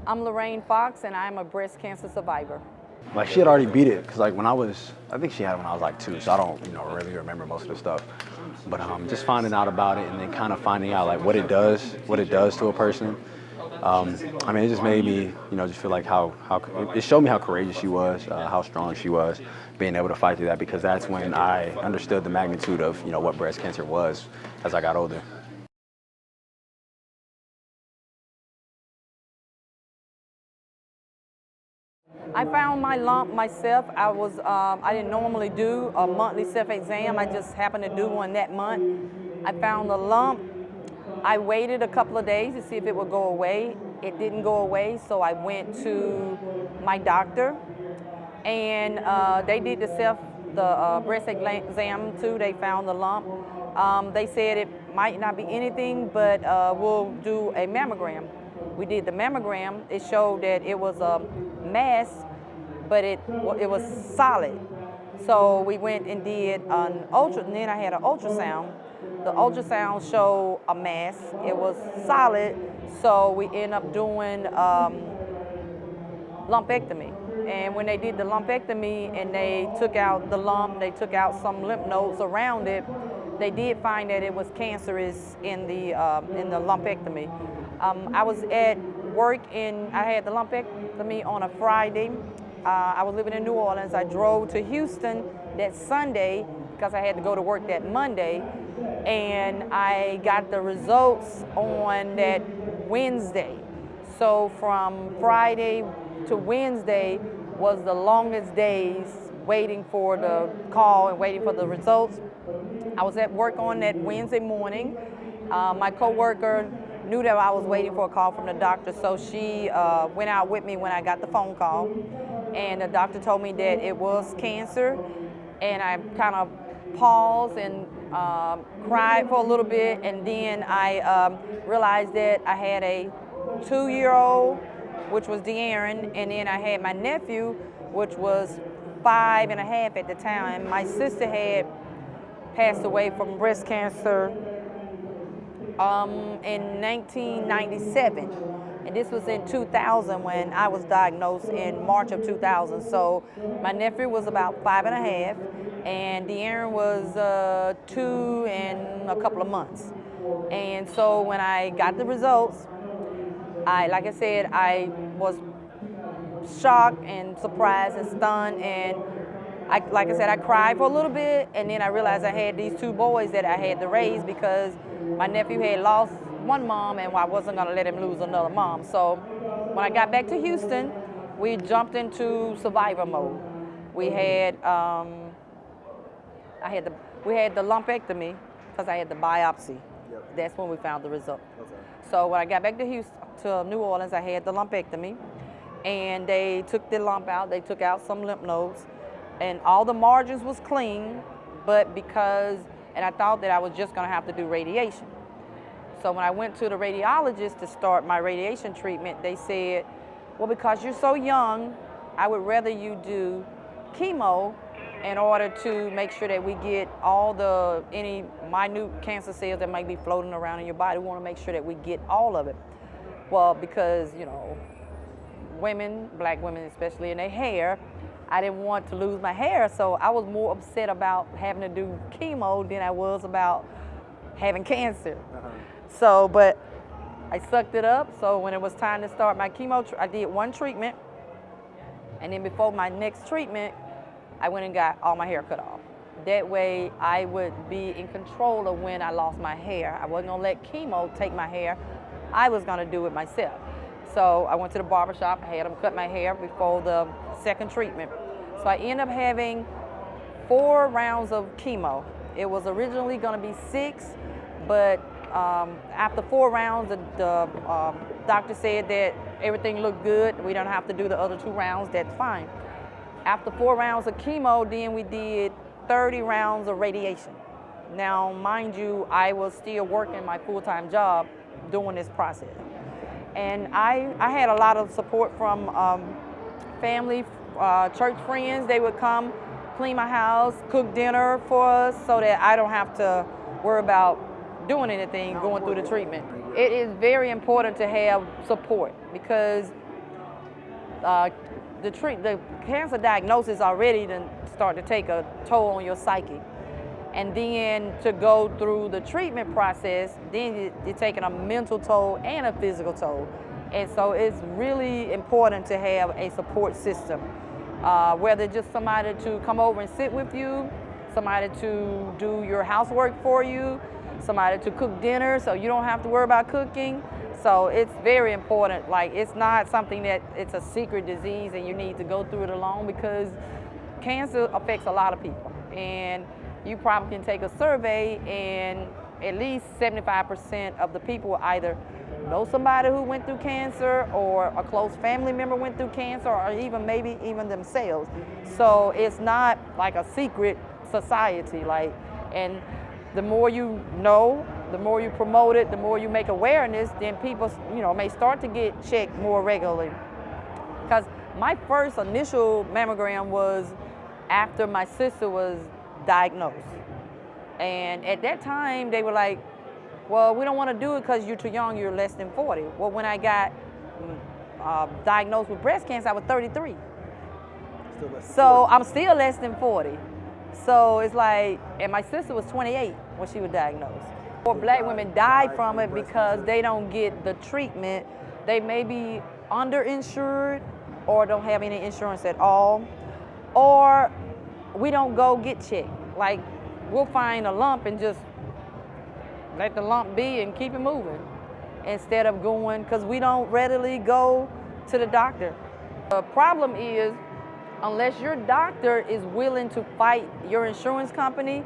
I'm Lorraine Fox, and I'm a breast cancer survivor. Like, she had already beat it, because like I think she had it when I was like 2, so I don't, really remember most of the stuff. But just finding out about it and then kind of finding out like what it does to a person. I mean, it just made me, just feel like how it showed me how courageous she was, how strong she was, being able to fight through that, because that's when I understood the magnitude of, what breast cancer was as I got older. I found my lump myself. I didn't normally do a monthly self-exam. I just happened to do one that month. I found the lump. I waited a couple of days to see if it would go away. It didn't go away, so I went to my doctor, and they did the breast exam too. They found the lump. They said it might not be anything, but we'll do a mammogram. We did the mammogram. It showed that it was a mass, but it was solid. So we went and did an and then I had an ultrasound. The ultrasound showed a mass. It was solid, so we ended up doing lumpectomy. And when they did the lumpectomy and they took out the lump, they took out some lymph nodes around it, they did find that it was cancerous in the lumpectomy. I was at work I had the lumpectomy on a Friday. I was living in New Orleans. I drove to Houston that Sunday because I had to go to work that Monday, and I got the results on that Wednesday. So from Friday to Wednesday was the longest days waiting for the call and waiting for the results. I was at work on that Wednesday morning. My coworker knew that I was waiting for a call from the doctor, so she went out with me when I got the phone call, and the doctor told me that it was cancer, and I kind of paused and cried for a little bit, and then I realized that I had a 2-year-old, which was De'Aaron, and then I had my nephew, which was 5.5 at the time. My sister had passed away from breast cancer in 1997, and this was in 2000 when I was diagnosed in March of 2000. So my nephew was about 5.5, and De'Aaron was 2 and a couple of months. And so when I got the results, like I said, I was shocked and surprised and stunned, and like I said, I cried for a little bit, and then I realized I had these 2 boys that I had to raise because my nephew had lost one mom, and I wasn't going to let him lose another mom. So when I got back to Houston, we jumped into survivor mode. We had we had the lumpectomy because I had the biopsy. Yep. That's when we found the result. Okay. So when I got back to New Orleans, I had the lumpectomy, and they took the lump out. They took out some lymph nodes, and all the margins was clean, but and I thought that I was just going to have to do radiation. So when I went to the radiologist to start my radiation treatment, they said, well, because you're so young, I would rather you do chemo in order to make sure that we get any minute cancer cells that might be floating around in your body. We want to make sure that we get all of it. Well, because, women, black women especially, in their hair, I didn't want to lose my hair, so I was more upset about having to do chemo than I was about having cancer. So, but I sucked it up. So when it was time to start my chemo, I did one treatment, and then before my next treatment, I went and got all my hair cut off. That way I would be in control of when I lost my hair. I wasn't gonna let chemo take my hair. I was gonna do it myself. So I went to the barbershop, I had them cut my hair before the second treatment. So I ended up having 4 rounds of chemo. It was originally gonna be 6, but after 4 rounds, the doctor said that everything looked good. We don't have to do the other 2 rounds, that's fine. After 4 rounds of chemo, then we did 30 rounds of radiation. Now, mind you, I was still working my full-time job doing this process. And I had a lot of support from family, church friends. They would come clean my house, cook dinner for us so that I don't have to worry about doing anything going through the treatment. It is very important to have support because the cancer diagnosis already done start to take a toll on your psyche. And then to go through the treatment process, then you're taking a mental toll and a physical toll. And so it's really important to have a support system, whether just somebody to come over and sit with you, somebody to do your housework for you, somebody to cook dinner so you don't have to worry about cooking. So it's very important. Like, it's not something that it's a secret disease and you need to go through it alone, because cancer affects a lot of people. And you probably can take a survey and at least 75% of the people will either know somebody who went through cancer, or a close family member went through cancer, or even maybe even themselves. So it's not like a secret society. And the more you know, the more you promote it, the more you make awareness, then people, may start to get checked more regularly. Because my first initial mammogram was after my sister was diagnosed. And at that time, they were like, well, we don't want to do it because you're too young, you're less than 40. Well, when I got diagnosed with breast cancer, I was 33. So I'm still less than 40. So it's like, and my sister was 28 when she was diagnosed. Or black women die from it because they don't get the treatment. They may be underinsured or don't have any insurance at all, or we don't go get checked. Like, we'll find a lump and just let the lump be and keep it moving, instead of going, because we don't readily go to the doctor. The problem is, unless your doctor is willing to fight your insurance company,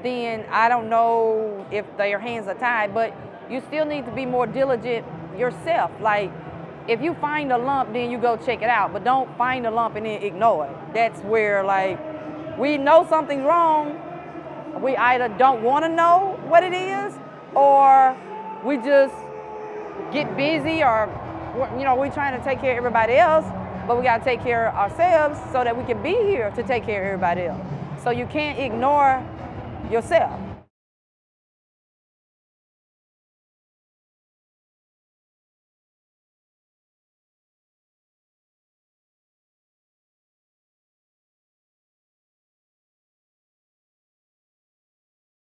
then I don't know if their hands are tied, but you still need to be more diligent yourself. Like, if you find a lump, then you go check it out, but don't find a lump and then ignore it. That's where, like, we know something's wrong. We either don't want to know what it is, or we just get busy, or we're trying to take care of everybody else, but we got to take care of ourselves so that we can be here to take care of everybody else. So you can't ignore yourself.